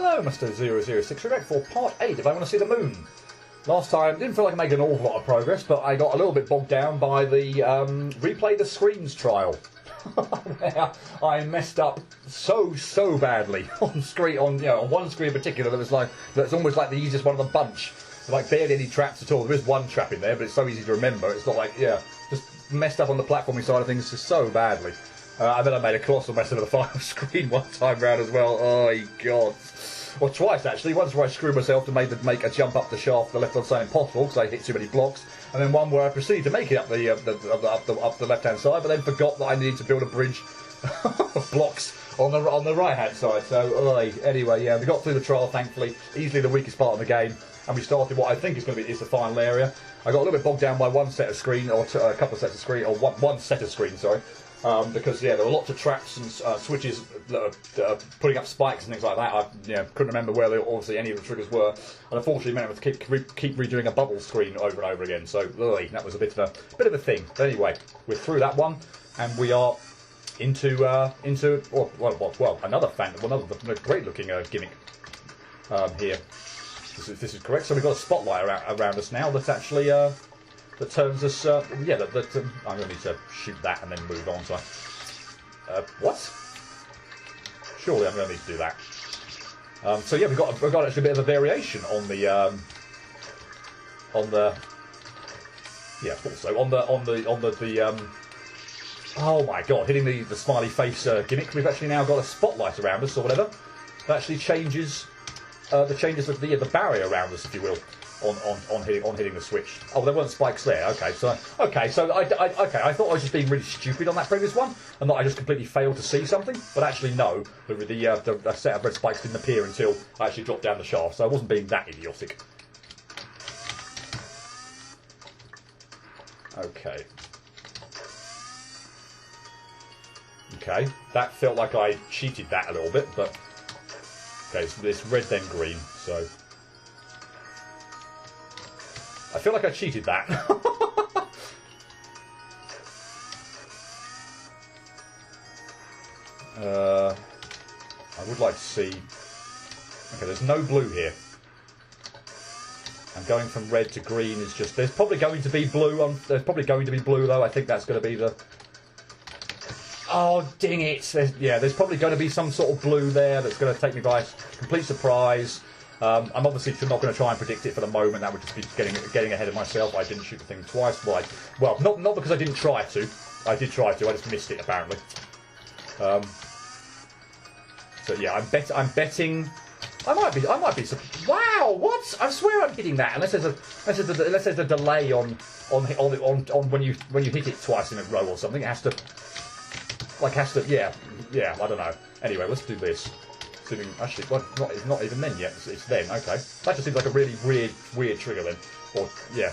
Hello, Mr. 006. We're back for part 8 if I want to see the moon. Last time, didn't feel like I made an awful lot of progress, but I got a little bit bogged down by the replay the screens trial. I messed up so badly on screen, on one screen in particular that's almost like the easiest one of the bunch. Like barely any traps at all. There is one trap in there, but it's so easy to remember. It's not like just messed up on the platforming side of things just so badly. And then I made a colossal mess of the final screen one time round as well. Oh god. Well, twice actually. Once where I screwed myself to make a jump up the shaft, the left-hand side impossible because I hit too many blocks, and then one where I proceeded to make it up the left-hand side, but then forgot that I needed to build a bridge of blocks on the right-hand side. So anyway, yeah, we got through the trial thankfully. Easily the weakest part of the game, and we started what I think is the final area. I got a little bit bogged down by one set of screen, or a couple of sets of screen, or one set of screen, sorry. Because there were lots of traps and switches putting up spikes and things like that. I couldn't remember where obviously any of the triggers were, and unfortunately meant I had to keep redoing a bubble screen over and over again. So that was a bit of a thing. But anyway, we're through that one, and we are into another great looking gimmick here. This is correct. So we've got a spotlight around us now that's actually. That turns us, I'm going to need to shoot that and then move on. So, what? Surely I'm going to need to do that. So yeah, we've got actually a bit of a variation on the oh my god, hitting the smiley face gimmick. We've actually now got a spotlight around us or whatever. That actually changes the barrier around us, if you will. On hitting the switch. Oh, there weren't spikes there. Okay, so I thought I was just being really stupid on that previous one, and that I just completely failed to see something. But actually, no, the set of red spikes didn't appear until I actually dropped down the shaft. So I wasn't being that idiotic. Okay. Okay, that felt like I cheated that a little bit, but okay, so it's red then green, so. I feel like I cheated that. I would like to see. Okay, there's no blue here. And going from red to green is just. There's probably going to be blue. There's probably going to be blue though. I think that's going to be the. Oh dang it! There's probably going to be some sort of blue there that's going to take me by complete surprise. I'm obviously not going to try and predict it for the moment. That would just be getting ahead of myself. I didn't shoot the thing twice. Well, not because I didn't try to. I did try to. I just missed it apparently. So yeah, I'm betting. I might be. Wow! What? I swear I'm hitting that. Unless there's a delay on when you hit it twice in a row or something. It has to. Yeah. I don't know. Anyway, let's do this. Actually, well, it's not even then yet. It's then. Okay, that just seems like a really weird trigger then. Or yeah,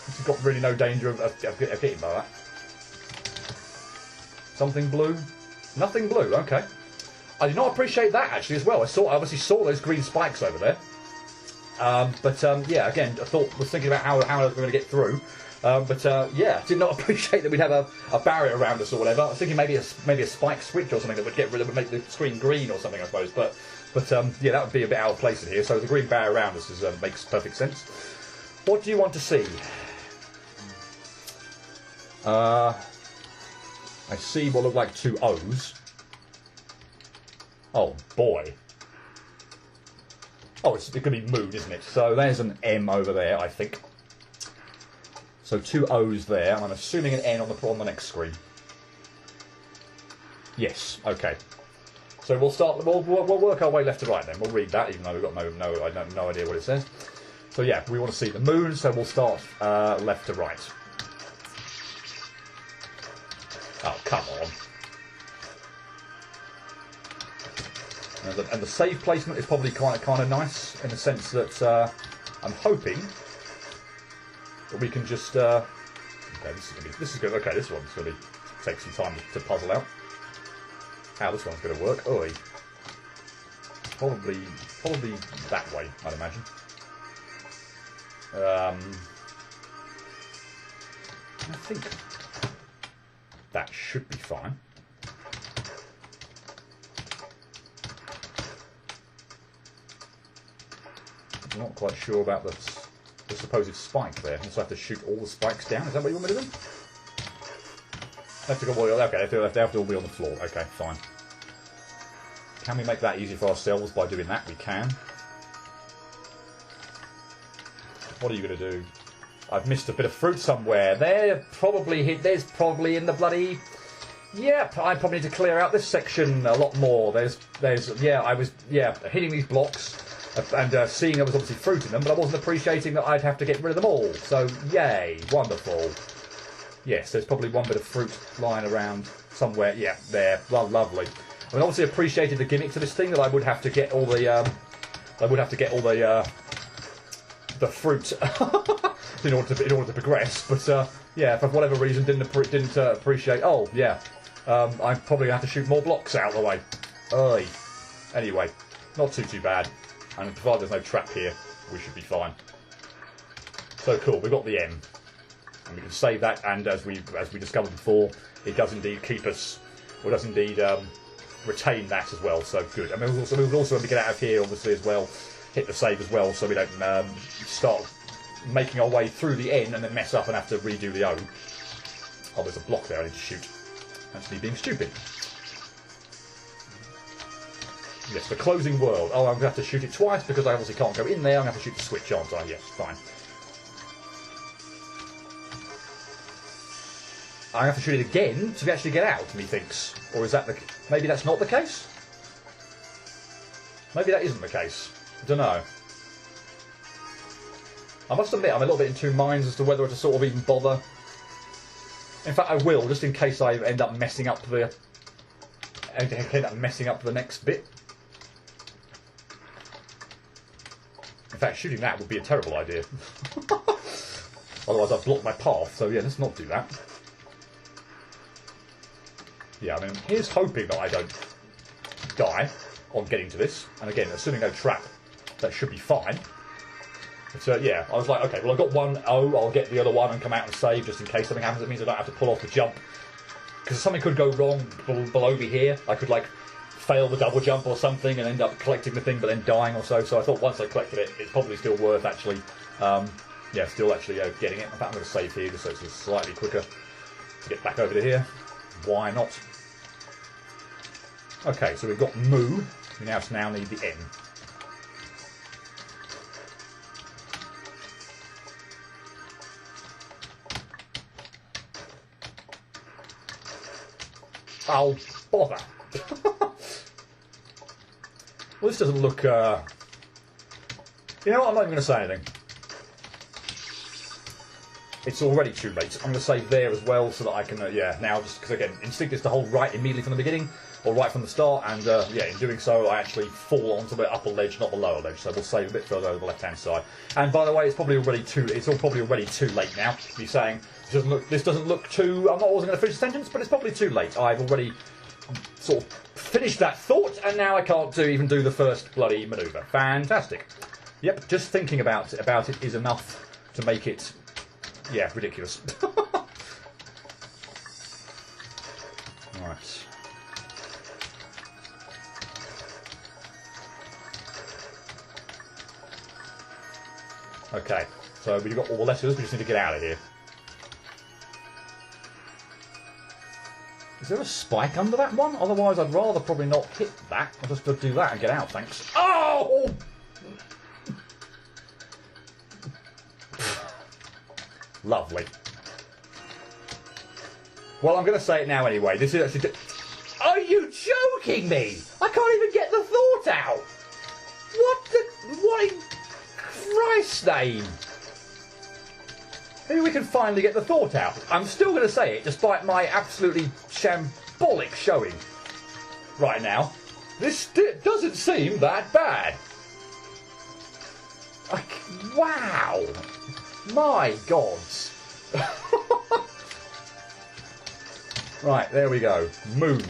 it's got really no danger of hitting by that. Something blue, nothing blue. Okay, I did not appreciate that actually as well. I obviously saw those green spikes over there. Yeah, again, was thinking about how I was going to get through. Did not appreciate that we'd have a barrier around us or whatever. I was thinking maybe a spike switch or something that would make the screen green or something, I suppose. But that would be a bit out of place in here. So the green barrier around us makes perfect sense. What do you want to see? I see what look like two O's. Oh boy. Oh, it's going to be moon, isn't it? So there's an M over there, I think. So two O's there, and I'm assuming an N on the next screen. Yes, okay. So we'll work our way left to right then. We'll read that, even though we've got no idea what it says. So yeah, we want to see the moon, so we'll start left to right. Oh, come on. And the save placement is probably kind of nice in the sense that I'm hoping that we can just. Okay, this is good. Okay, this one's going to take some time to puzzle out. How this one's going to work? Oh, probably that way, I'd imagine. I think that should be fine. I'm not quite sure about the supposed spike there. I also have to shoot all the spikes down. Is that what you want me to do? They have to go. Okay, they have to all be on the floor. Okay, fine. Can we make that easy for ourselves by doing that? We can. What are you going to do? I've missed a bit of fruit somewhere. There's probably in the bloody... Yep, I probably need to clear out this section a lot more. I was hitting these blocks and seeing there was obviously fruit in them, but I wasn't appreciating that I'd have to get rid of them all. So, yay, wonderful. Yes, there's probably one bit of fruit lying around somewhere. Yeah, there. Well, lovely. I mean, obviously appreciated the gimmick to this thing that I would have to get all the fruit in order to progress. But yeah, for whatever reason, didn't appreciate. Oh yeah, I'm probably gonna have to shoot more blocks out of the way. Oy. Anyway, not too bad. And provided there's no trap here, we should be fine. So cool. We've got the M, and we can save that. And as we discovered before, it does indeed keep us, or does indeed retain that as well. So good. And we'll also when we get out of here, obviously as well, hit the save as well, so we don't start making our way through the N and then mess up and have to redo the O. Oh, there's a block there I need to shoot. That's me being stupid. Yes, the closing world. Oh, I'm going to have to shoot it twice because I obviously can't go in there. I'm going to have to shoot the switch on. So yes, fine. I have to shoot it again to actually get out, methinks. Or is that the... Maybe that's not the case? Maybe that isn't the case. I don't know. I must admit I'm a little bit in two minds as to whether to sort of even bother. In fact, I will, just in case I end up messing up the next bit. In fact, shooting that would be a terrible idea. Otherwise I'd block my path, so yeah, let's not do that. Yeah, I mean, here's hoping that I don't die on getting to this. And again, assuming no trap, that should be fine. But yeah, I was like, okay, well I've got one O, I'll get the other one and come out and save just in case something happens. It means I don't have to pull off the jump. Because something could go wrong below me here. I could like fail the double jump or something and end up collecting the thing but then dying or so. So I thought once I collected it, it's probably still worth actually, still actually getting it. In fact, I'm going to save here just so it's slightly quicker to get back over to here. Why not? Okay, so we've got Moo. We now need the N. Oh, bother. Well, this doesn't look... You know what? I'm not even going to say anything. It's already too late. I'm going to save there as well so that I can, now just... Because, again, instinct is to hold right immediately from the beginning, or right from the start, and, in doing so, I actually fall onto the upper ledge, not the lower ledge, so we'll save a bit further over the left-hand side. And, by the way, it's probably already too late now to be saying... This doesn't look too... I wasn't going to finish the sentence, but it's probably too late. I've already sort of finished that thought, and now I can't even do the first bloody manoeuvre. Fantastic. Yep, just thinking about it is enough to make it, ridiculous. Right. Okay, so we've got all the letters, we just need to get out of here. Is there a spike under that one? Otherwise, I'd rather probably not hit that. I'll just do that and get out, thanks. Oh! Lovely. Well, I'm going to say it now anyway. This is actually... Are you joking me? I can't even get the thought out. What in Christ's name? Maybe we can finally get the thought out. I'm still going to say it, despite my absolutely shambolic showing right now. This doesn't seem that bad. Wow. My gods. Right, there we go. Moon.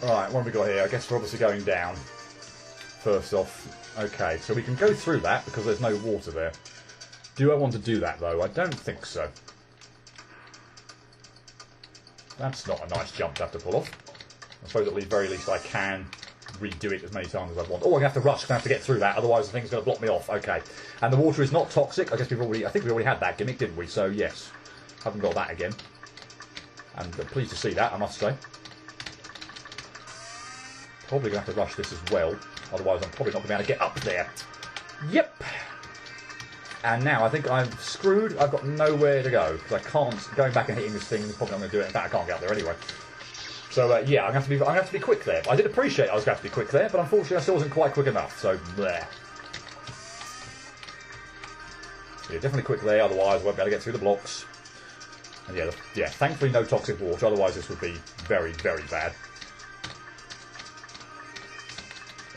Right, what have we got here? I guess we're obviously going down. First off. Okay, so we can go through that because there's no water there. Do I want to do that, though? I don't think so. That's not a nice jump to have to pull off. I suppose at the very least I can redo it as many times as I want. Oh, I'm going to have to rush, I'm going to have to get through that, otherwise the thing's going to block me off. Okay. And the water is not toxic. I guess I think we already had that gimmick, didn't we? So, yes. Haven't got that again. And pleased to see that, I must say. Probably going to have to rush this as well, otherwise I'm probably not going to be able to get up there. Yep. And now I think I'm screwed. I've got nowhere to go because I can't. Going back and hitting this thing is probably not going to do it. In fact, I can't get up there anyway. So yeah, I'm going to have to be quick there. I did appreciate I was going to have to be quick there, but unfortunately I still wasn't quite quick enough. So there. Yeah, definitely quick there. Otherwise, I won't be able to get through the blocks. And yeah. Thankfully, no toxic water. Otherwise, this would be very, very bad.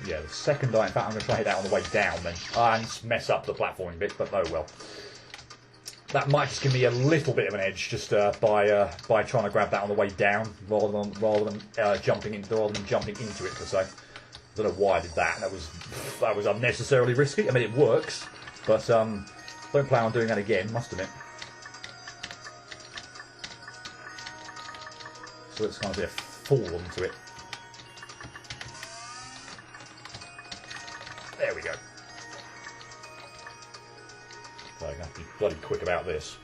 Yeah, the second in fact, I'm going to try and hit that on the way down then. And mess up the platforming bit, but oh well. That might just give me a little bit of an edge just by trying to grab that on the way down rather than jumping into it per se. I don't know why I did that. That was unnecessarily risky. I mean, it works, but don't plan on doing that again. Must admit. So it's kind of a fall onto it. There we go. So I'm going to have to be bloody quick about this.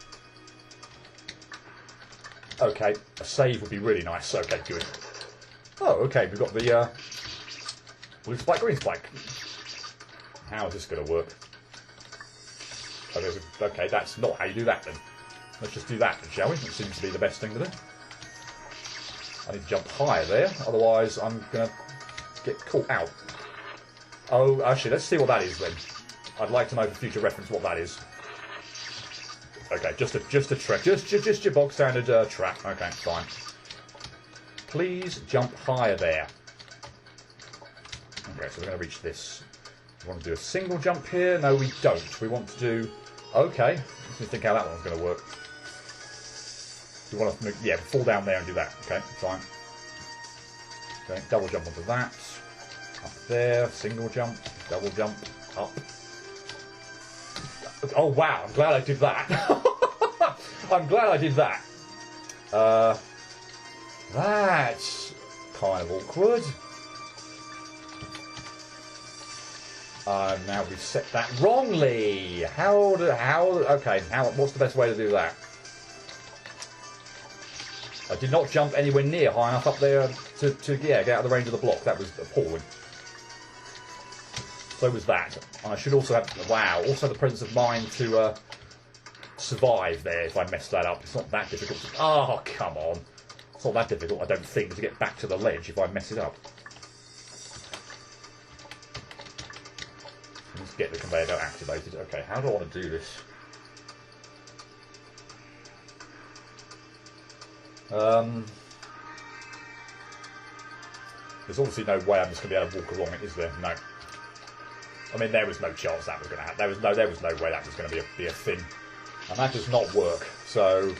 Okay, a save would be really nice. Okay, good. Oh, okay, we've got the blue spike, green spike. How is this going to work? Oh, okay, that's not how you do that then. Let's just do that, shall we? It seems to be the best thing to do. I need to jump higher there, otherwise I'm going to get caught out. Oh, actually, let's see what that is then. I'd like to know for future reference what that is. Okay, just a trap, just your bog standard trap. Okay, fine. Please jump higher there. Okay, so we're going to reach this. We want to do a single jump here. No, we don't. We want to do. Okay, let's think how that one's going to work. We want to, yeah, fall down there and do that. Okay, fine. Okay, double jump onto that. Up there, single jump, double jump, up. Oh wow, I'm glad I did that. I'm glad I did that. That's kind of awkward. Now we've set that wrongly. What's the best way to do that? I did not jump anywhere near high enough up there to get out of the range of the block. That was appalling. So was that. And I should also have, also the presence of mind to survive there if I mess that up. It's not that difficult. Oh, come on. It's not that difficult, I don't think, to get back to the ledge if I mess it up. Let's get the conveyor belt activated. Okay, how do I want to do this? There's obviously no way I'm just going to be able to walk along it, is there? No. I mean, there was no chance that was going to happen. There was no way that was going to be a thing, and that does not work. So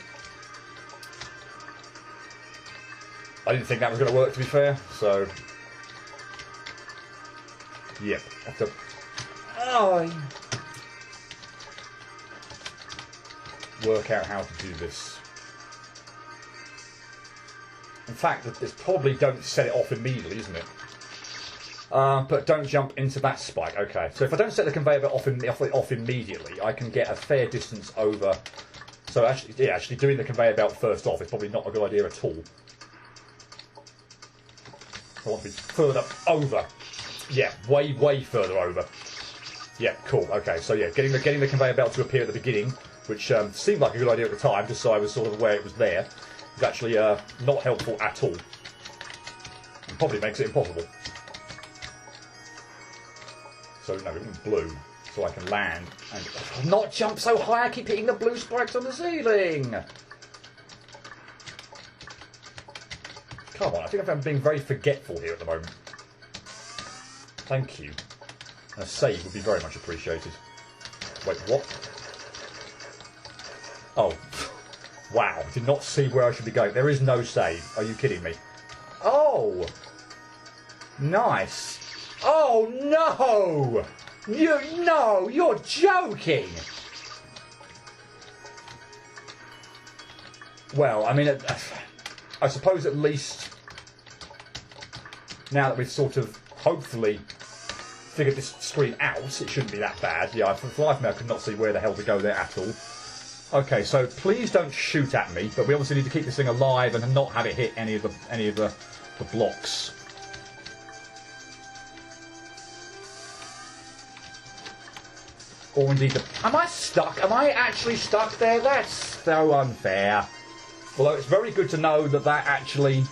I didn't think that was going to work, to be fair. So yep, have to. Work out how to do this. In fact, it's probably don't set it off immediately, isn't it? But don't jump into that spike. Okay, so if I don't set the conveyor belt off immediately, I can get a fair distance over. So actually doing the conveyor belt first off is probably not a good idea at all. I want to be further over. Yeah, way further over. Yeah, cool. Okay, so yeah, getting the conveyor belt to appear at the beginning, which seemed like a good idea at the time, just so I was sort of aware it was there, is actually not helpful at all. And probably makes it impossible. So no, blue, so I can land and not jump so high. I keep hitting the blue spikes on the ceiling. Come on, I think I'm being very forgetful here at the moment. Thank you. And a save would be very much appreciated. Wait, what? Oh, wow! Did not see where I should be going. There is no save. Are you kidding me? Oh, nice. Oh no! You're joking! Well, I mean, I suppose at least now that we've sort of hopefully figured this screen out. It shouldn't be that bad. Yeah, for the life of me, I could not see where the hell to go there at all. Okay, so please don't shoot at me, but we obviously need to keep this thing alive and not have it hit any of the blocks. Or indeed, am I stuck? Am I actually stuck there? That's so unfair. Although it's very good to know that actually,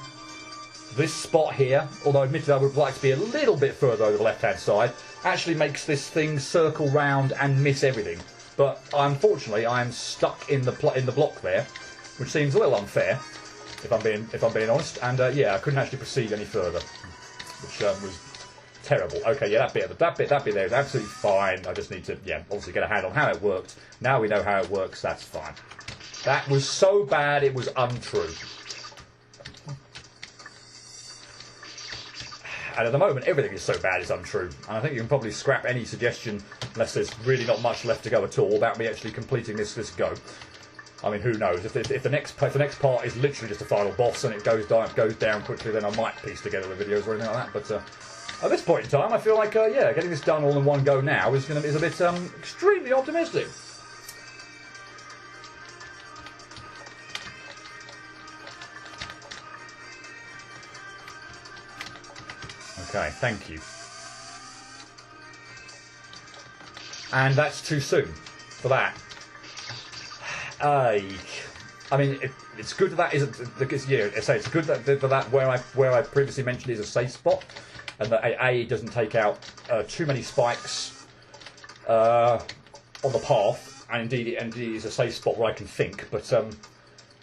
this spot here, although admittedly I would like to be a little bit further over the left-hand side, actually makes this thing circle round and miss everything. But unfortunately, I'm stuck in the block there, which seems a little unfair, if I'm being honest. And yeah, I couldn't actually proceed any further, which was terrible. Okay, yeah, that bit there is absolutely fine. I just need to, yeah, obviously get a hand on how it worked. Now we know how it works. That's fine. That was so bad it was untrue. And at the moment, everything is so bad it's untrue. And I think you can probably scrap any suggestion, unless there's really not much left to go at all, about me actually completing this go. I mean, who knows? If the next part is literally just a final boss and it goes down quickly, then I might piece together the videos or anything like that. But at this point in time, I feel like, yeah, getting this done all in one go now is a bit extremely optimistic. Okay, thank you. And that's too soon for that. I mean, it's good that because yeah, I say it's good that where I previously mentioned is a safe spot, and that it doesn't take out too many spikes on the path, and indeed it is a safe spot where I can think. But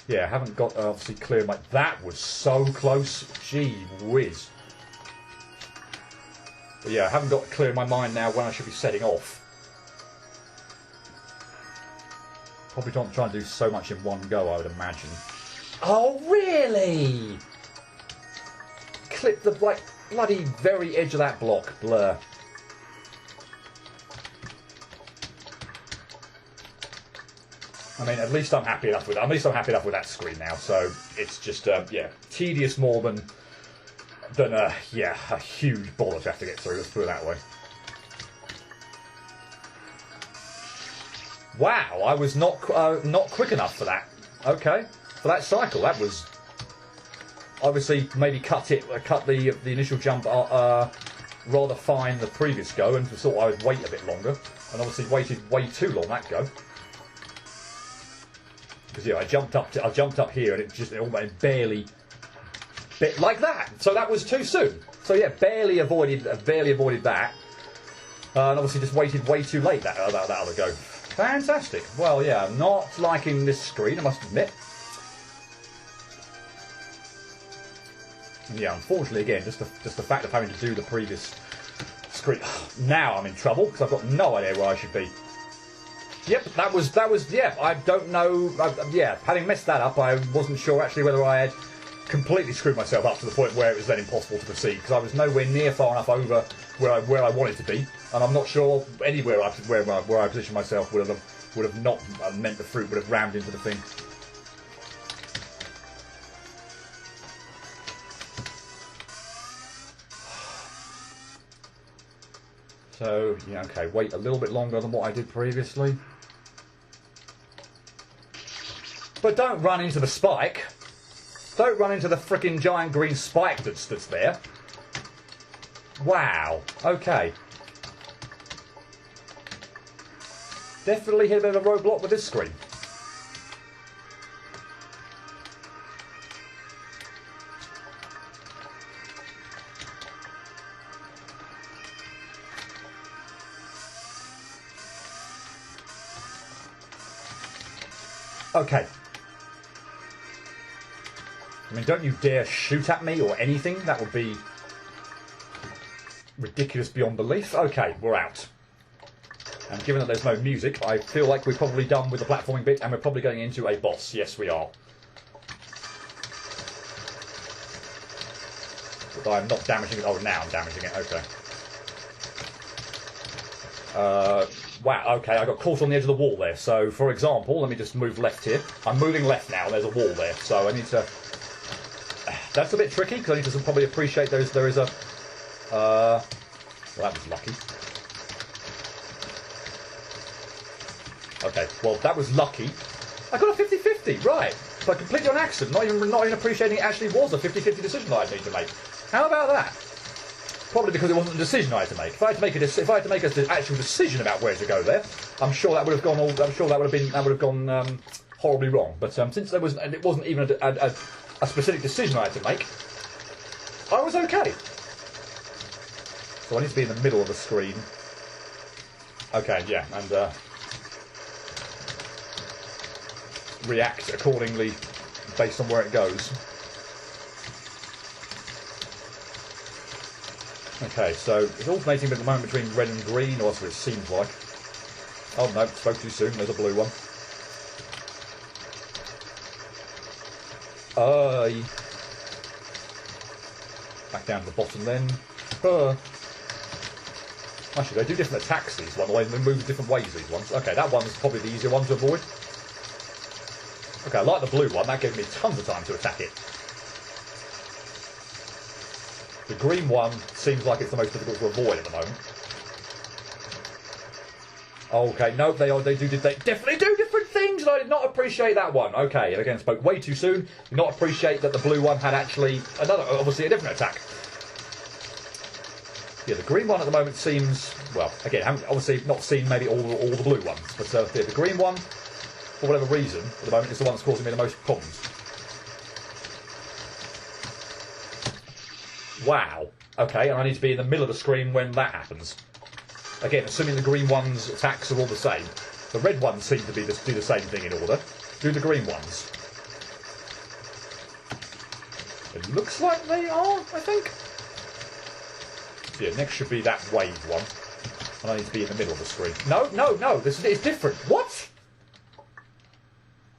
yeah, I haven't got obviously clear my. That was so close. Gee whiz. But yeah, I haven't got clear in my mind now when I should be setting off. Probably don't try and do so much in one go, I would imagine. Oh, really? Clip the bloody very edge of that block. Blur. I mean, at least I'm happy enough with that screen now. So it's just yeah, tedious more than yeah, a huge bother to have to get through. Let's put it that way. Wow, I was not quick enough for that. Okay, for that cycle, that was obviously maybe cut the initial jump rather fine the previous go, and thought I would wait a bit longer, and obviously waited way too long that go. Because yeah, I jumped up here, and it almost barely bit like that. So that was too soon. So yeah, barely avoided that, and obviously just waited way too late that other go. Fantastic. Well, yeah, I'm not liking this screen, I must admit. And yeah, unfortunately, again, just the fact of having to do the previous screen. Now I'm in trouble because I've got no idea where I should be. Yep, that was. Yeah, I don't know. Yeah, having messed that up, I wasn't sure actually whether I had completely screwed myself up to the point where it was then impossible to proceed because I was nowhere near far enough over where I wanted to be, and I'm not sure anywhere where I positioned myself would have not meant the fruit would have rammed into the thing. So yeah, okay, wait a little bit longer than what I did previously, but don't run into the spike. Don't run into the frickin' giant green spike that's there. Wow. Okay. Definitely hit a bit of a roadblock with this screen. Okay. I mean, don't you dare shoot at me or anything. That would be ridiculous beyond belief. Okay, we're out. And given that there's no music, I feel like we're probably done with the platforming bit and we're probably going into a boss. Yes, we are. But I'm not damaging it. Oh, now I'm damaging it. Okay. Wow, okay, I got caught on the edge of the wall there. So, for example, let me just move left here. I'm moving left now, there's a wall there. So I need to... That's a bit tricky, because I need to probably appreciate there is a Well, that was lucky. Okay, well, that was lucky. I got a 50-50, right. But completely on accident, not even appreciating it actually was a 50-50 decision that I need to make. How about that? Probably because it wasn't a decision I had to make. If I had to make an actual decision about where to go there, I'm sure that would have gone. I'm sure that would have gone horribly wrong. But since it wasn't even a specific decision I had to make, I was okay. So I need to be in the middle of the screen. Okay, yeah, and react accordingly based on where it goes. Okay, so it's alternating at the moment between red and green, or that's what it seems like. Oh no, spoke too soon, there's a blue one. Back down to the bottom then. Actually, they do different attacks, these ones, they move different ways, these ones. Okay, that one's probably the easier one to avoid. Okay, I like the blue one, that gave me tons of time to attack it. The green one seems like it's the most difficult to avoid at the moment. Okay, no, they definitely do different things, and I did not appreciate that one. Okay, and again, spoke way too soon. Did not appreciate that the blue one had actually obviously a different attack. Yeah, the green one at the moment seems, well, again, I haven't obviously not seen maybe all the blue ones, but yeah, the green one, for whatever reason, at the moment, is the one that's causing me the most problems. Wow. Okay, and I need to be in the middle of the screen when that happens. Again, assuming the green one's attacks are all the same. The red ones seem to do the same thing in order. Do the green ones. It looks like they are, I think. So yeah, next should be that wave one. And I need to be in the middle of the screen. No, this is different. What?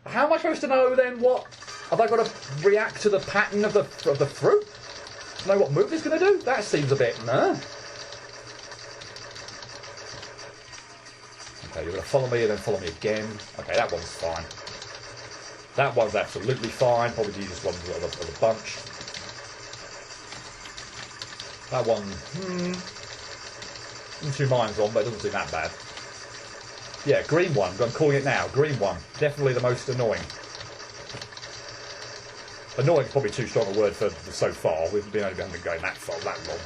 How am I supposed to know then what? Have I got to react to the pattern of the fruit? Know what move it's going to do? That seems a bit nah. Okay, you're going to follow me and then follow me again. Okay, that one's fine. That one's absolutely fine. Probably the easiest one of the bunch. That one, I'm 2 minds on, but it doesn't seem that bad. Yeah, green one. I'm calling it now. Green one. Definitely the most annoying. Annoying is probably too strong a word for so far. We've only been going that long.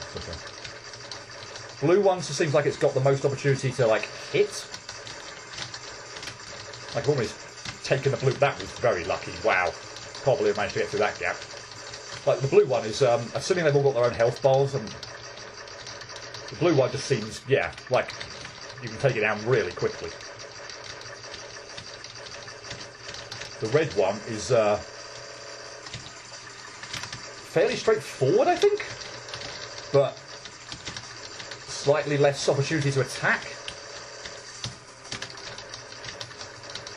Blue one just seems like it's got the most opportunity to like hit. Like almost taken the blue. That was very lucky. Wow, can't believe I managed to get through that gap. Like the blue one is, assuming they've all got their own health bars, and the blue one just seems, yeah, like you can take it down really quickly. The red one is fairly straightforward, I think, but slightly less opportunity to attack.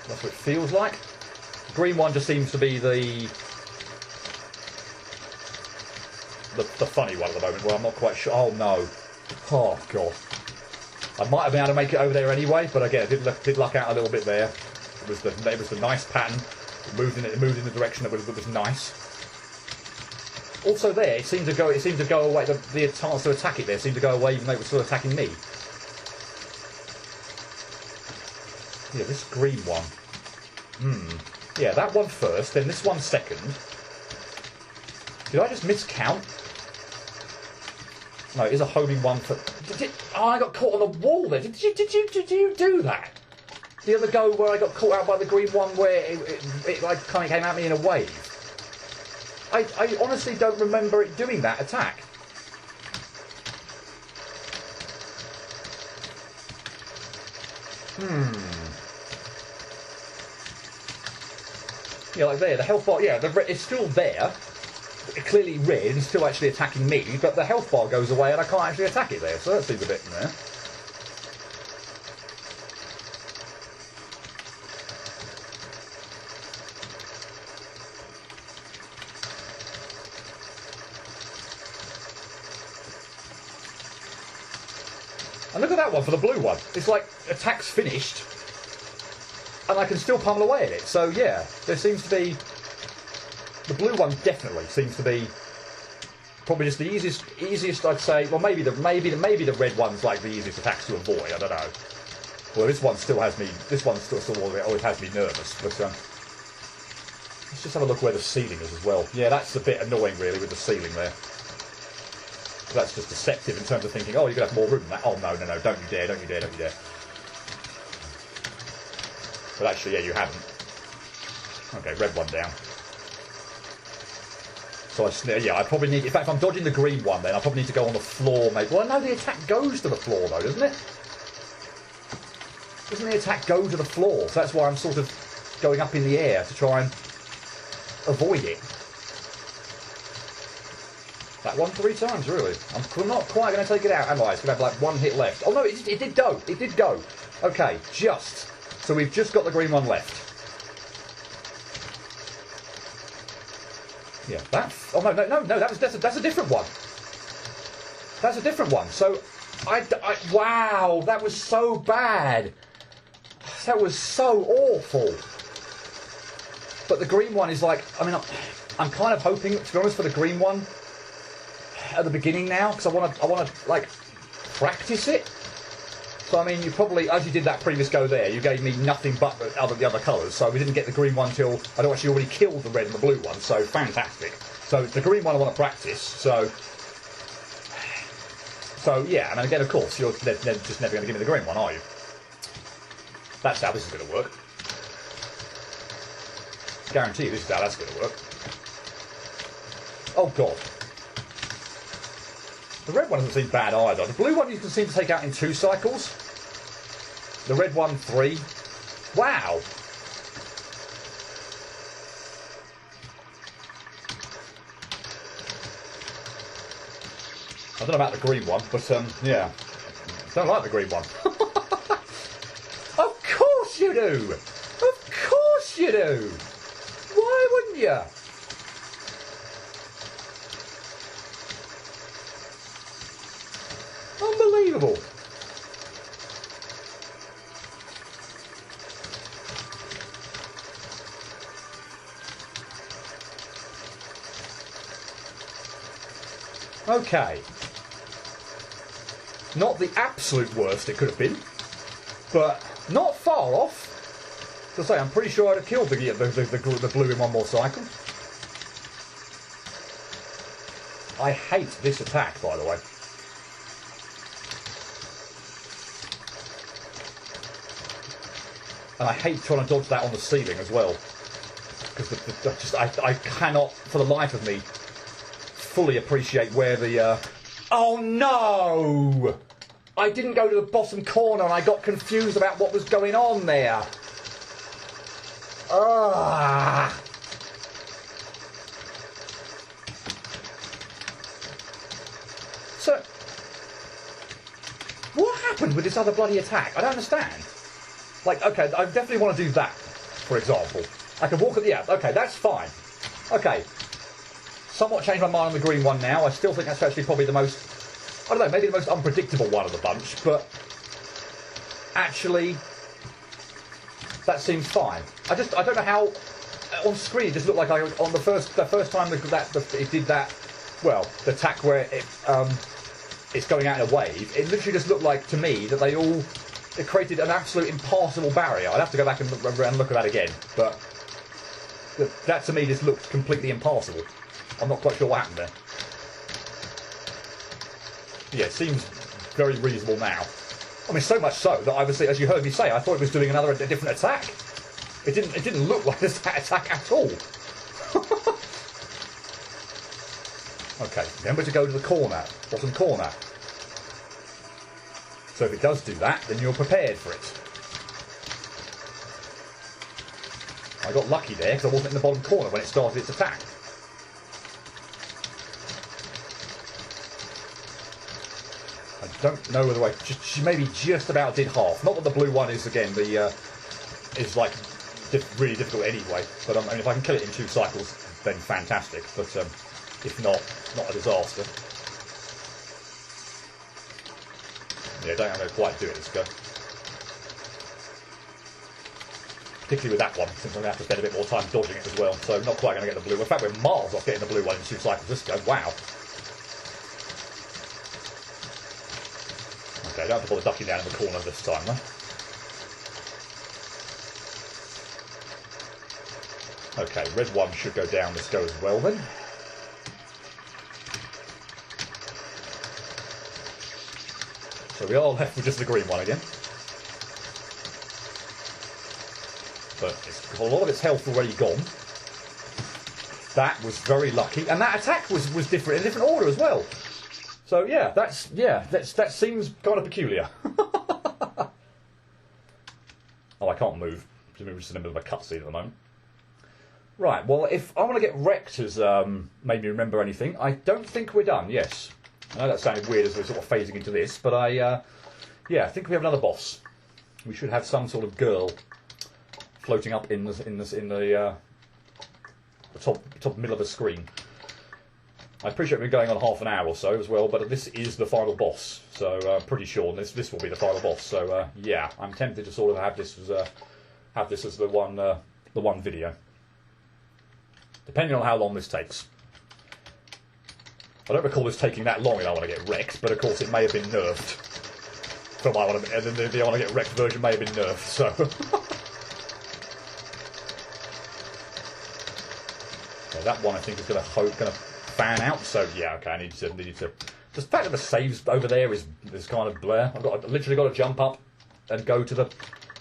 That's what it feels like. The green one just seems to be the funny one at the moment, where I'm not quite sure. Oh no! Oh god! I might have been able to make it over there anyway, but again, I did luck out a little bit there. It was the nice pattern. It moved in the direction that was nice. Also, there it seemed to go away. The chance to attack it there seemed to go away, even though it was still attacking me. Yeah, this green one. Yeah, that one first, then this one second. Did I just miscount? No, it is a homing one for. Oh, I got caught on the wall there. Did you do that? The other go where I got caught out by the green one, where it like kind of came at me in a wave. I honestly don't remember it doing that attack. Yeah, like there, the health bar. Yeah, it's still there. It's clearly red and still actually attacking me, but the health bar goes away and I can't actually attack it there. So that seems a bit there. And look at that one for the blue one. It's like attack's finished, and I can still pummel away at it. So yeah, there seems to be the blue one definitely seems to be probably just the easiest I'd say. Well, maybe the red one's like the easiest attacks to avoid. I don't know. Well, this one still has me. This one still always has me nervous. But let's just have a look where the ceiling is as well. Yeah, that's a bit annoying really with the ceiling there. That's just deceptive in terms of thinking, oh, you're gonna have more room than that. Oh no, don't you dare, don't you dare, don't you dare. But actually, yeah, you haven't. Okay, red one down. So I probably need. In fact, if I'm dodging the green one, then I probably need to go on the floor, maybe. Well, no, the attack goes to the floor though, doesn't it? Doesn't the attack go to the floor? So that's why I'm sort of going up in the air to try and avoid it. That one 3 times, really. I'm not quite going to take it out, am I? It's going to have like 1 hit left. Oh no, it did go. It did go. Okay, just. So we've just got the green one left. Yeah, that. Oh no, that's a different one. That's a different one. So, wow, that was so bad. That was so awful. But the green one is like, I mean, I'm kind of hoping, to be honest, for the green one at the beginning now, because I want to like practice it. So I mean, you probably, as you did that previous go there, you gave me nothing but the other colours. So we didn't get the green one till I'd actually already killed the red and the blue one. So fantastic. So the green one I want to practice. So yeah, and again, of course, you're just never going to give me the green one, are you? That's how this is going to work. Guarantee you this is how that's going to work. Oh god. The red one doesn't seem bad either. The blue one you can seem to take out in 2 cycles. The red one 3. Wow. I don't know about the green one, but yeah. Don't like the green one. Of course you do! Of course you do! Why wouldn't you? Unbelievable. Okay. Not the absolute worst it could have been, but not far off. As I say, I'm pretty sure I'd have killed the blue in 1 more cycle. I hate this attack, by the way. And I hate trying to dodge that on the ceiling as well. Because I cannot, for the life of me, fully appreciate where the... Oh no! I didn't go to the bottom corner and I got confused about what was going on there. Ah! So, what happened with this other bloody attack? I don't understand. Like, okay, I definitely want to do that, for example. I can walk at the... Yeah, okay, that's fine. Okay. Somewhat changed my mind on the green one now. I still think that's actually probably the most... I don't know, maybe the most unpredictable one of the bunch, but... Actually... That seems fine. I don't know how... On screen, it just looked like on the first time it did that... Well, the attack where it's going out in a wave, it literally just looked like, to me, that it created an absolute impassable barrier. I'd have to go back and look at that again, but that to me just looked completely impassable. I'm not quite sure what happened there. Yeah, it seems very reasonable now. I mean, so much so that obviously, as you heard me say, I thought it was doing a different attack. It didn't look like this attack at all. Okay, remember to go to the corner, bottom corner. So if it does do that, then you're prepared for it. I got lucky there because I wasn't in the bottom corner when it started its attack. I don't know whether she maybe just about did half. Not that the blue one is again is like really difficult anyway. But I mean, if I can kill it in 2 cycles, then fantastic. But if not a disaster. Yeah, I don't know how to quite do it this go. Particularly with that one, since I'm going to have to spend a bit more time dodging it as well. So not quite going to get the blue. In fact, we're miles off getting the blue one in 2 cycles this go. Wow. Okay, I don't have to bother ducking down in the corner this time, though. Okay, red one should go down. Let's go as well, then. So we are left with just the green one again. But a lot of its health already gone. That was very lucky. And that attack was different, in a different order as well. So yeah, that seems kind of peculiar. Oh, I can't move. We're just in the middle of a cutscene at the moment. Right, well, if I want to get wrecked has made me remember anything, I don't think we're done, yes. I know that sounded weird as we're sort of phasing into this, but I think we have another boss. We should have some sort of girl floating up in the top middle of the screen. I appreciate we're going on half an hour or so as well, but this is the final boss, so I'm pretty sure this will be the final boss. So yeah, I'm tempted to sort of have this as the one video, depending on how long this takes. I don't recall this taking that long, and I want to get wrecked, but of course it may have been nerfed. From the I want to get wrecked version may have been nerfed, so. Okay, that one I think is going to fan out. So yeah, okay, I need to. Just the fact that the saves over there is kind of blur. I've literally got to jump up and go to the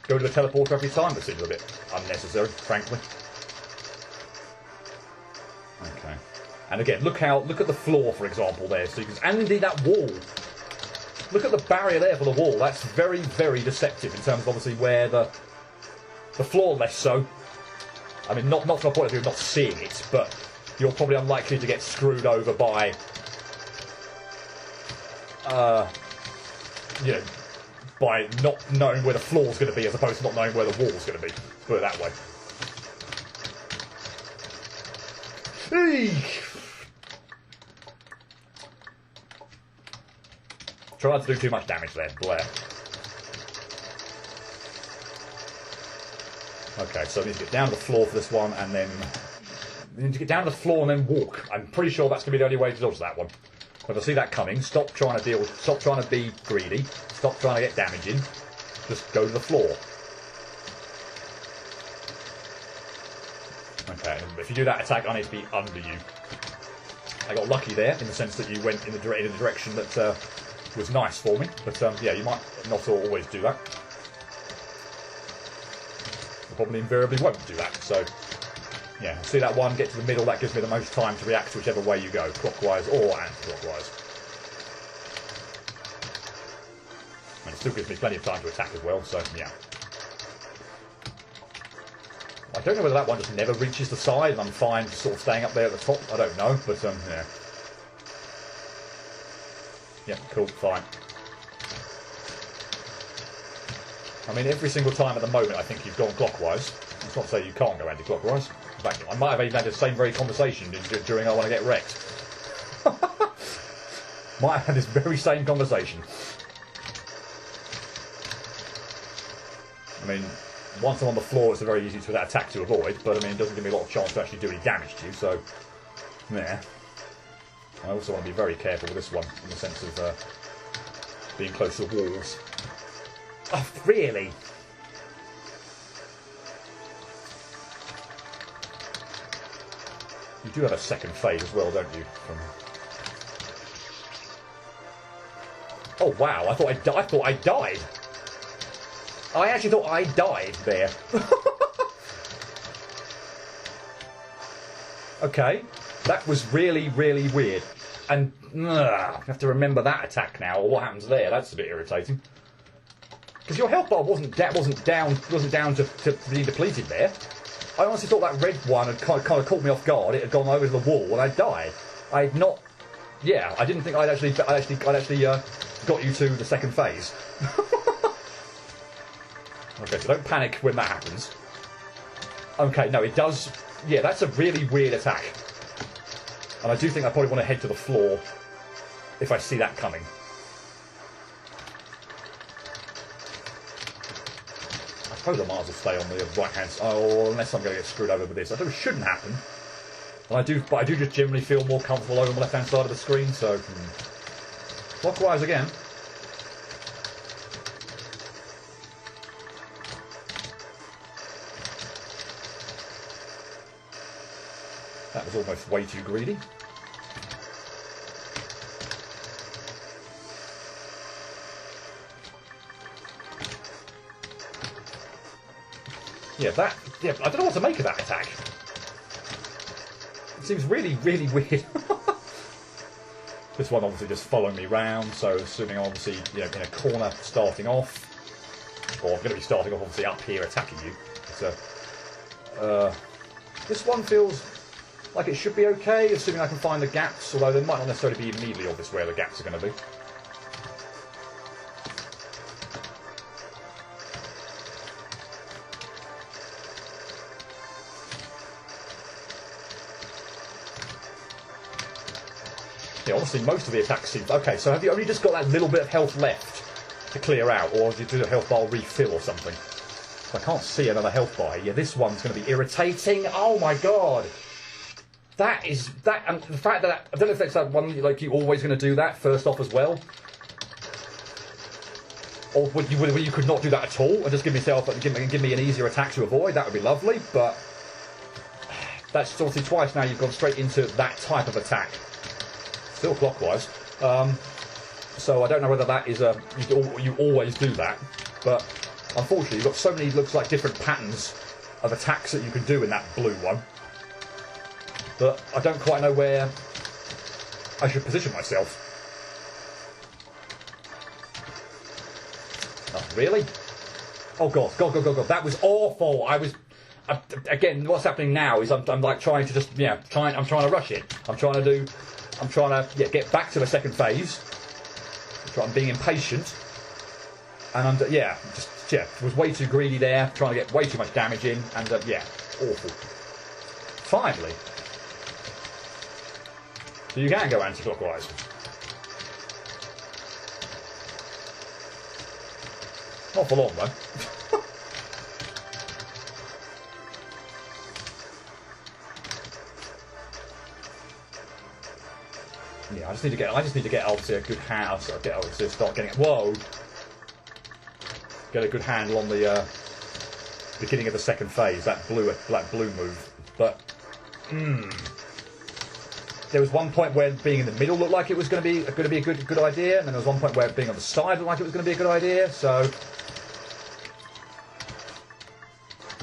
teleporter every time. That seems a bit unnecessary, frankly. Okay. And again, look at the floor, for example, there. So you can, and indeed that wall. Look at the barrier there for the wall. That's very, very deceptive in terms of obviously where the floor less so. I mean, not from a point of view of not seeing it, but you're probably unlikely to get screwed over by, by not knowing where the floor's going to be as opposed to not knowing where the wall's going to be. Let's put it that way. Eesh. Try not to do too much damage there, Blair. Okay, so I need to get down to the floor for this one, and then we need to get down to the floor and then walk. I'm pretty sure that's going to be the only way to dodge that one. If I see that coming, stop trying to be greedy, stop trying to get damage in, just go to the floor. Okay, if you do that attack, I need to be under you. I got lucky there, in the sense that you went in the direction that was nice for me, but yeah, you might not always do that. You probably invariably won't do that, so yeah, see that one, get to the middle, that gives me the most time to react to whichever way you go, clockwise or anti-clockwise. And it still gives me plenty of time to attack as well, so yeah. I don't know whether that one just never reaches the side and I'm fine sort of staying up there at the top, I don't know, but yeah. Yeah, cool, fine. I mean, every single time at the moment I think you've gone clockwise. That's not to say you can't go anti-clockwise. In fact, I might have even had the same very conversation during I Want to Get Wrecked. Might have had this very same conversation. I mean, once I'm on the floor, it's a very easy to attack to avoid, but I mean, it doesn't give me a lot of chance to actually do any damage to you, so yeah. I also want to be very careful with this one, in the sense of being close to the walls. Oh, really? You do have a second phase as well, don't you? Oh wow! I thought I died. I actually thought I died there. Okay, that was really, really weird. And I have to remember that attack now, or what happens there. That's a bit irritating. Because your health bar wasn't down to being depleted there. I honestly thought that red one had kind of caught me off guard. It had gone over the wall and I died. I had not. Yeah, I didn't think I'd actually got you to the second phase. Okay, so don't panic when that happens. Okay, no, it does. Yeah, that's a really weird attack. And I do think I probably want to head to the floor if I see that coming. I suppose I might as well stay on the right hand side. Oh, unless I'm going to get screwed over with this. I think it shouldn't happen. And but I do just generally feel more comfortable over on the left hand side of the screen, so clockwise again. That was almost way too greedy. Yeah, I don't know what to make of that attack. It seems really, really weird. This one obviously just following me round, so assuming obviously, you know, in a corner starting off. Or I'm going to be starting off obviously up here attacking you. So, this one feels like it should be okay, assuming I can find the gaps, although they might not necessarily be immediately obvious where the gaps are going to be. Yeah, honestly, most of the attacks seem... Okay, so have you only just got that little bit of health left to clear out, or did you do a health bar refill or something? I can't see another health bar. Yeah, this one's going to be irritating. Oh my god! That is... And the fact that... I don't know if that's that one, like, you're always going to do that first off as well. Or would you could not do that at all and just give me an easier attack to avoid. That would be lovely, but... That's obviously twice now you've gone straight into that type of attack. Still clockwise, so I don't know whether that is you always do that, but unfortunately you've got so many looks like different patterns of attacks that you can do in that blue one that I don't quite know where I should position myself. Oh, really? Oh god, that was awful. Again, what's happening now is I'm like trying to just I'm trying to rush it. I'm trying to get back to the second phase. I'm being impatient, and was way too greedy there, trying to get way too much damage in, and awful. Finally, so you can go anti-clockwise. Not for long though. Yeah, I just need to get obviously a good hand. Start getting get a good handle on the beginning of the second phase. That blue move. But there was one point where being in the middle looked like it was going to be a good idea, and then there was one point where being on the side looked like it was going to be a good idea. So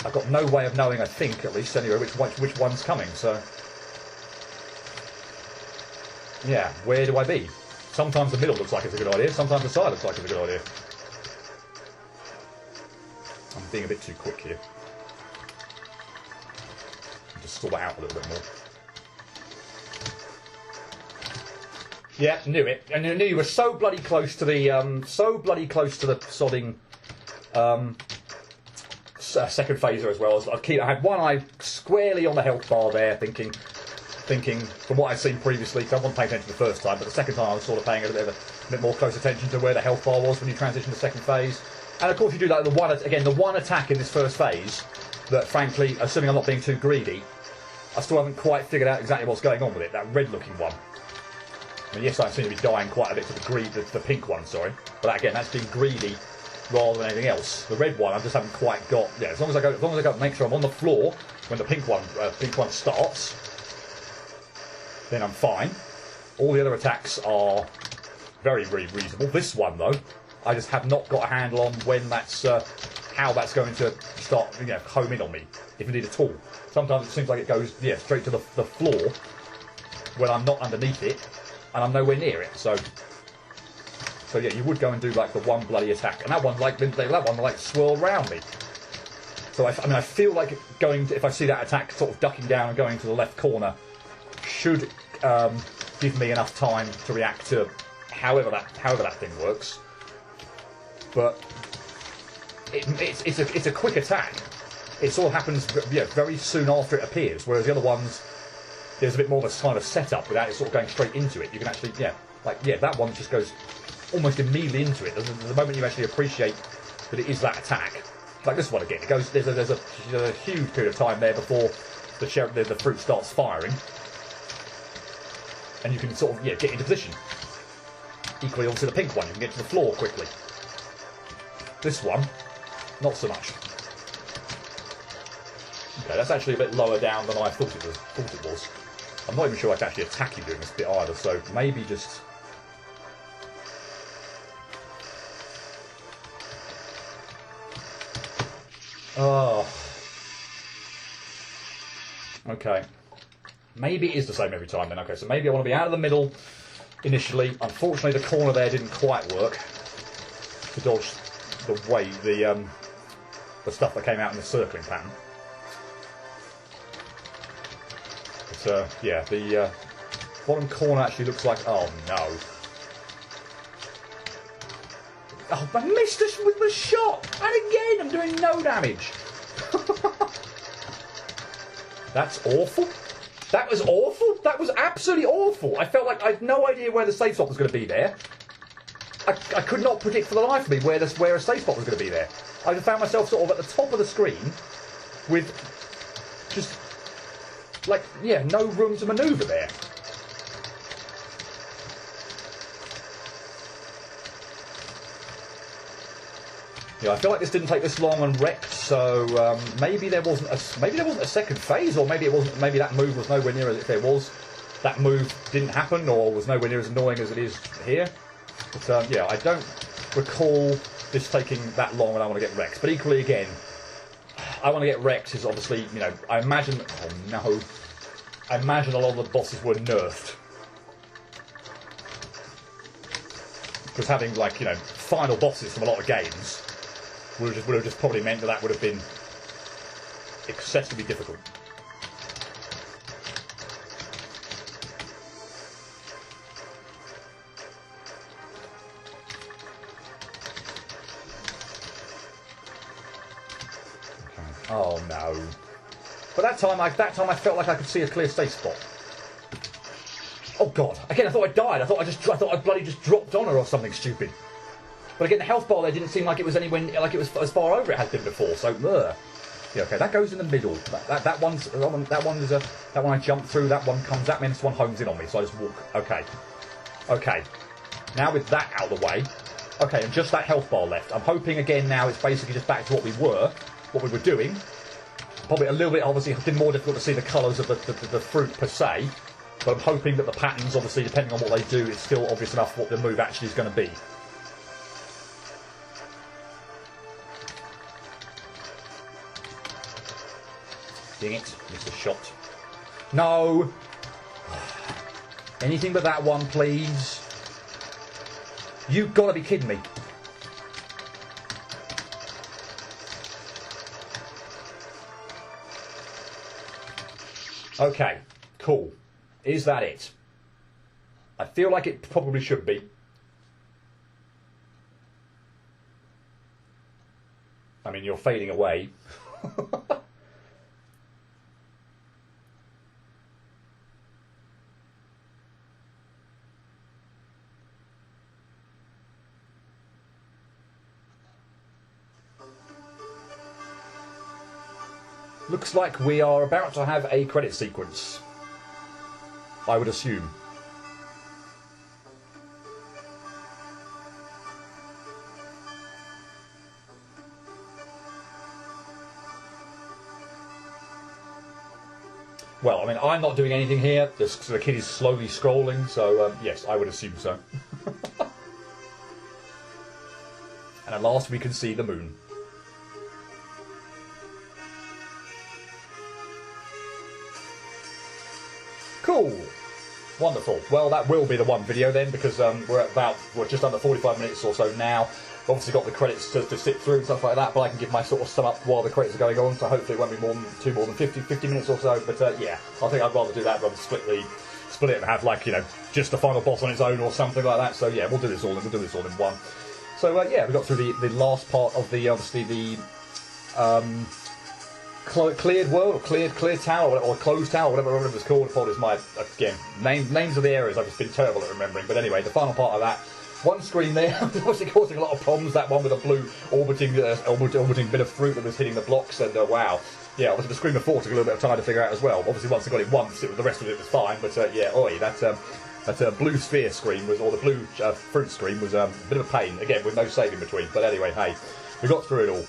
I've got no way of knowing, I think, at least anyway, which one's coming. So. Yeah, where do I be? Sometimes the middle looks like it's a good idea, sometimes the side looks like it's a good idea. I'm being a bit too quick here. Just sort it out a little bit more. Yeah, knew it. And I knew you were so bloody close to the sodding second phaser as well. I had one eye squarely on the health bar there, thinking from what I've seen previously, because I wasn't paying attention the first time, but the second time I was sort of paying a bit more close attention to where the health bar was when you transition to second phase. And of course you do like the one attack in this first phase that, frankly, assuming I'm not being too greedy, I still haven't quite figured out exactly what's going on with it. That red-looking one. I mean, yes, I seem to be dying quite a bit to the pink one, sorry, but again, that's being greedy rather than anything else. The red one, I just haven't quite got. Yeah, as long as I go, make sure I'm on the floor when the pink one starts. Then I'm fine. All the other attacks are very, very reasonable. This one, though, I just have not got a handle on when that's how that's going to start, home in on me, if indeed at all. Sometimes it seems like it goes, straight to the floor when I'm not underneath it, and I'm nowhere near it. So yeah, you would go and do like the one bloody attack, and that one swirl round me. So I feel like going if I see that attack sort of ducking down and going to the left corner. Should give me enough time to react to however that thing works, but it's a quick attack. It sort of happens very soon after it appears, whereas the other ones there's a bit more of a kind of setup without it sort of going straight into it. You can actually that one just goes almost immediately into it. The moment you actually appreciate that it is that attack, like this one again, it goes. There's a huge period of time there before the fruit starts firing. And you can sort of get into position. Equally, obviously, the pink one, you can get to the floor quickly. This one, not so much. Okay, Okay, that's actually a bit lower down than I thought it was. I'm not even sure I can actually attack him doing this bit either, so maybe just... Oh. Okay. Maybe it is the same every time then. Okay, so maybe I want to be out of the middle initially. Unfortunately, the corner there didn't quite work to dodge the stuff that came out in the circling pattern. But, yeah, the bottom corner actually looks like... Oh, no. Oh, I missed this with my shot! And again, I'm doing no damage. That's awful. That was awful. That was absolutely awful. I felt like I had no idea where the safe spot was going to be there. I could not predict for the life of me where a safe spot was going to be there. I found myself sort of at the top of the screen with just, like, yeah, no room to manoeuvre there. Yeah, I feel like this didn't take this long on Wrecked, so maybe there wasn't a second phase, or maybe that move was nowhere near as if there was. That move didn't happen, or was nowhere near as annoying as it is here. But yeah, I don't recall this taking that long when I want to get Wrecked. But equally, again, I want to get Wrecked is obviously, you know, I imagine. Oh no, I imagine a lot of the bosses were nerfed. Because having, like, you know, final bosses from a lot of games would have just probably meant that would have been excessively difficult. Okay. Oh no! But that time I felt like I could see a clear safe spot. Oh god! Again, I thought I died. I thought I bloody just dropped on her or something stupid. But again, the health bar there didn't seem like it was anywhere, like it was as far over it had been before. So, yeah, okay, that goes in the middle. That one I jumped through. That one comes at me, and this one homes in on me. So I just walk. Okay, okay. Now with that out of the way, okay, and just that health bar left. I'm hoping again now it's basically just back to what we were doing. Probably a little bit, obviously, it's been more difficult to see the colours of the fruit per se. But I'm hoping that the patterns, obviously, depending on what they do, it's still obvious enough what the move actually is going to be. Dang it, missed a shot. No! Anything but that one, please. You've got to be kidding me. Okay, cool. Is that it? I feel like it probably should be. I mean, you're fading away. Looks like we are about to have a credit sequence. I would assume. Well, I mean, I'm not doing anything here. The kid is slowly scrolling, so yes, I would assume so. And at last we can see the moon. Cool. Wonderful. Well, that will be the one video then, because we're just under 45 minutes or so now. We've obviously got the credits to sit through and stuff like that, but I can give my sort of sum up while the credits are going on, so hopefully it won't be more than 50 minutes or so. But yeah, I think I'd rather do that rather than split it and have, like, you know, just the final boss on its own or something like that. So yeah, we'll do this all in one. So yeah, we got through the last part of the obviously the cleared world, or cleared tower, or closed tower, whatever it was called. Apologies, my again names of the areas I've just been terrible at remembering. But anyway, the final part of that, one screen there, obviously causing a lot of problems. That one with a blue orbiting bit of fruit that was hitting the blocks, and wow, yeah, obviously the screen before took a little bit of time to figure out as well. Obviously, once I got it once, the rest of it was fine. But yeah, that blue sphere screen was, or the blue fruit screen was a bit of a pain. Again, with no save in between. But anyway, hey, we got through it all.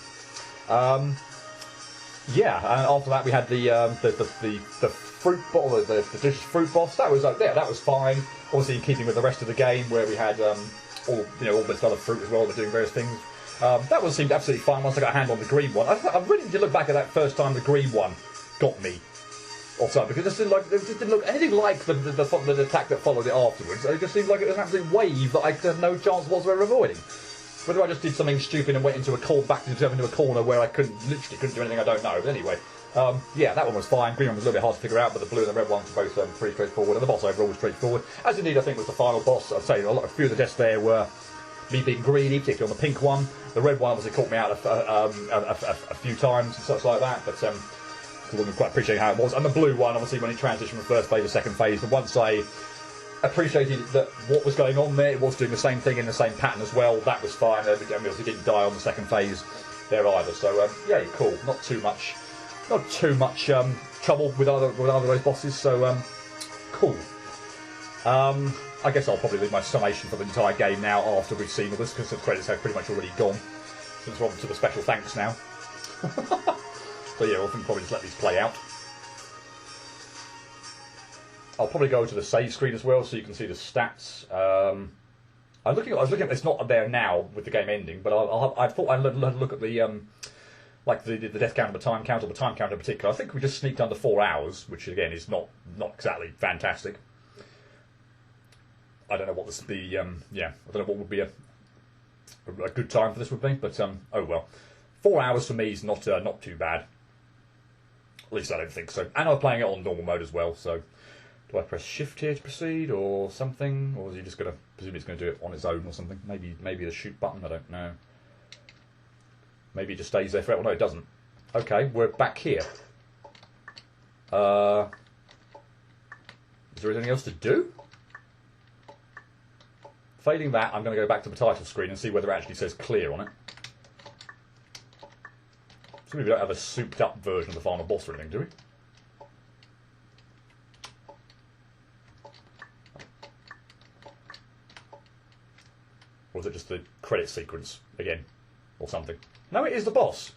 yeah, and after that we had the fruit bottle, the delicious fruit boss. That was that was fine. Obviously in keeping with the rest of the game, where we had all this other fruit as well. We're doing various things. That one seemed absolutely fine once I got a hand on the green one. I really did look back at that first time the green one got me. Or something, because it just didn't look anything like the attack that followed it afterwards. It just seemed like it was an absolute wave that I had no chance whatsoever of avoiding. Whether I just did something stupid and went into a backed myself into a corner where I literally couldn't do anything, I don't know. But anyway, yeah, that one was fine. Green one was a little bit hard to figure out, but the blue and the red ones were both pretty straightforward. And the boss overall was straightforward, as indeed I think was the final boss. I'd say a few of the deaths there were me being greedy, particularly on the pink one. The red one obviously caught me out a few times and such like that, but I wasn't quite appreciating how it was. And the blue one, obviously, when it transitioned from first phase to second phase, but once I appreciated that what was going on there, it was doing the same thing in the same pattern as well. That was fine. I obviously didn't die on the second phase there either. So yeah, cool. Not too much trouble with either of those bosses. So cool. I guess I'll probably leave my summation for the entire game now after we've seen all this, because the credits have pretty much already gone. Since we're on to the special thanks now. So yeah, we'll probably just let these play out. I'll probably go to the save screen as well, so you can see the stats. I was looking at it's not there now with the game ending, but I thought I'd look at the like the death count, the time count, or the time count in particular. I think we just sneaked under 4 hours, which again is not exactly fantastic. I don't know what I don't know what would be a good time for this would be, but oh well. 4 hours for me is not too bad. At least I don't think so. And I'm playing it on normal mode as well, so do I press shift here to proceed or something? Or is he just going to presume it's going to do it on its own or something? Maybe the shoot button, I don't know. Maybe it just stays there forever. No, it doesn't. Okay, we're back here. Is there anything else to do? Failing that, I'm going to go back to the title screen and see whether it actually says clear on it. So we don't have a souped up version of the final boss or anything, do we? Or is it just the credit sequence again? Or something? No, it is the boss.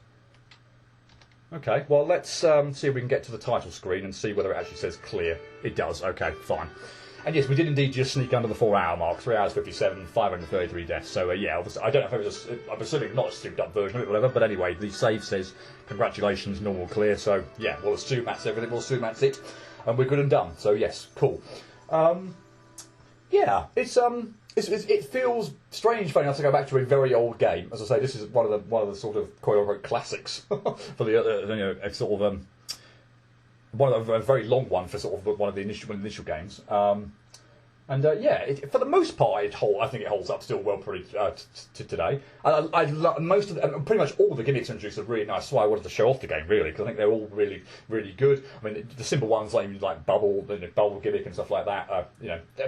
Okay, well let's see if we can get to the title screen and see whether it actually says clear. It does, okay, fine. And yes, we did indeed just sneak under the 4 hour mark, 3 hours 57, 533 deaths. So yeah, obviously, I don't know if it was I'm assuming not a souped up version of it, whatever. But anyway, the save says congratulations, normal clear. So yeah, we'll assume that's everything. We'll assume that's it, and we're good and done. So yes, cool. Yeah, it feels strange, funny enough, to go back to a very old game. As I say, this is one of the sort of quote unquote classics for the sort of one of a very long one for sort of one of the initial games. Yeah, for the most part, I think it holds up still well pretty today. Most of pretty much all the gimmicks introduced are really nice. So I wanted to show off the game really, because I think they're all really, really good. I mean, the simple ones like bubble gimmick and stuff like that.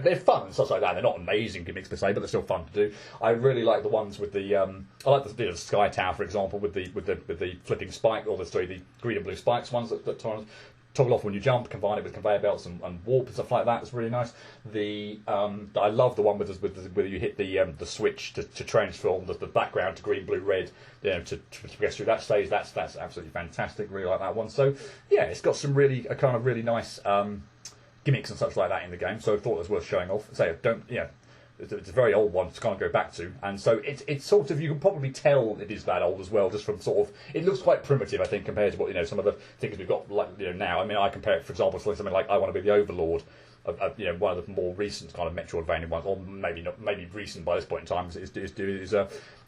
They're fun and stuff like that. They're not amazing gimmicks per se, but they're still fun to do. I really like the ones with the I like the Sky Tower, for example, with the flipping spike, or the green and blue spikes ones that toggle off when you jump, combine it with conveyor belts and warp and stuff like that. It's really nice. I love the one where you hit the switch to transform the background to green, blue, red. To progress through that stage. That's absolutely fantastic. Really like that one. So yeah, it's got some really nice gimmicks and such like that in the game. So I thought it was worth showing off. So it's a very old one to kind of go back to, and so it's sort of, you can probably tell it is that old as well, just from sort of, it looks quite primitive, I think, compared to what some of the things we've got now. I mean, I compare it, for example, to something like I Want to Be the Overlord, one of the more recent kind of Metroidvania ones, or maybe recent by this point in time,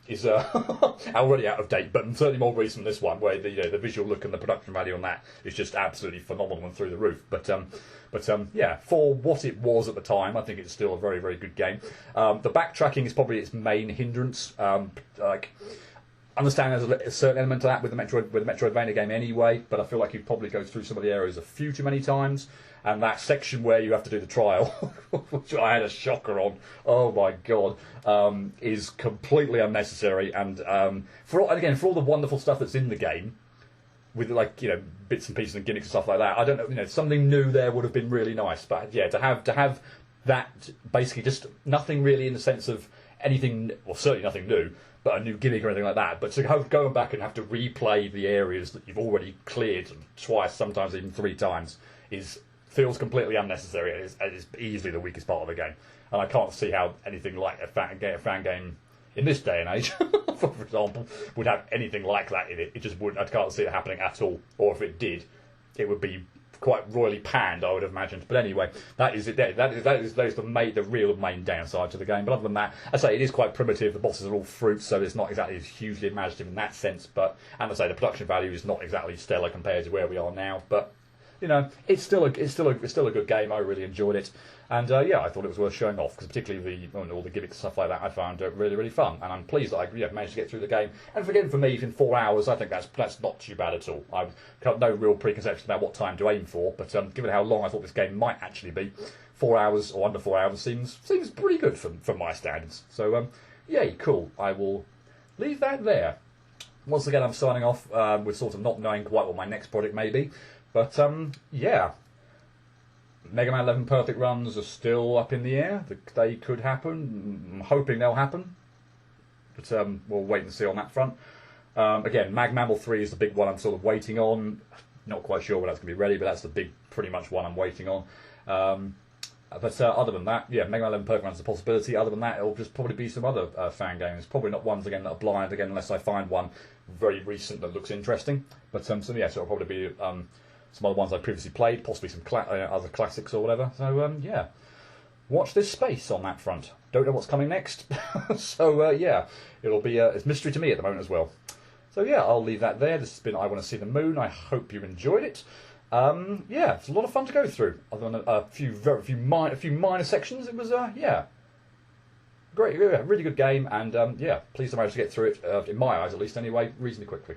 is already out of date, but certainly more recent than this one, where the visual look and the production value on that is just absolutely phenomenal and through the roof. But yeah, for what it was at the time, I think it's still a very, very good game. The backtracking is probably its main hindrance. Understand there's a certain element to that with the Metroidvania game anyway, but I feel like you probably go through some of the areas a few too many times. And that section where you have to do the trial, which I had a shocker on, oh my god, is completely unnecessary. And for all the wonderful stuff that's in the game, with bits and pieces and gimmicks and stuff like that, I don't know, something new there would have been really nice. But yeah, to have that basically just nothing really in the sense of anything, well, certainly nothing new, but a new gimmick or anything like that. But to go back and have to replay the areas that you've already cleared twice, sometimes even 3 times, feels completely unnecessary. It is easily the weakest part of the game, and I can't see how anything like a fan game in this day and age, for example, would have anything like that in it. It just wouldn't. I can't see it happening at all. Or if it did, it would be quite royally panned, I would have imagined. But anyway, that is it. That is the real main downside to the game. But other than that, I say it is quite primitive. The bosses are all fruits, so it's not exactly hugely imaginative in that sense. But and I say the production value is not exactly stellar compared to where we are now. But you know, it's still a good game. I really enjoyed it, and yeah, I thought it was worth showing off because particularly all the gimmicks and stuff like that, I found really fun, and I'm pleased that I managed to get through the game. And again, for me, in 4 hours, I think that's not too bad at all. I've got no real preconceptions about what time to aim for, but given how long I thought this game might actually be, 4 hours or under 4 hours seems pretty good for my standards. So yeah, cool. I will leave that there. Once again, I'm signing off with sort of not knowing quite what my next project may be. But, yeah, Mega Man 11 perfect runs are still up in the air. They could happen. I'm hoping they'll happen. But we'll wait and see on that front. Again, Mag Mammal 3 is the big one I'm sort of waiting on. Not quite sure when that's going to be ready, but that's the big, pretty much one I'm waiting on. But other than that, yeah, Mega Man 11 perfect runs is a possibility. Other than that, it'll just probably be some other fan games. Probably not ones, again, that are blind, again, unless I find one very recent that looks interesting. But, so yeah, so it'll probably be... some other ones I previously played, possibly some other classics or whatever. So, yeah. Watch this space on that front. Don't know what's coming next. So, yeah. It'll be it's mystery to me at the moment as well. So, yeah, I'll leave that there. This has been I Want to See the Moon. I hope you enjoyed it. Yeah, it's a lot of fun to go through. Other than a few minor sections, it was, yeah. Great, yeah, really good game. And, yeah, pleased I managed to get through it, in my eyes at least anyway, reasonably quickly.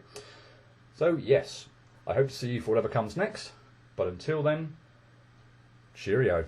So, yes. I hope to see you for whatever comes next, but until then, cheerio.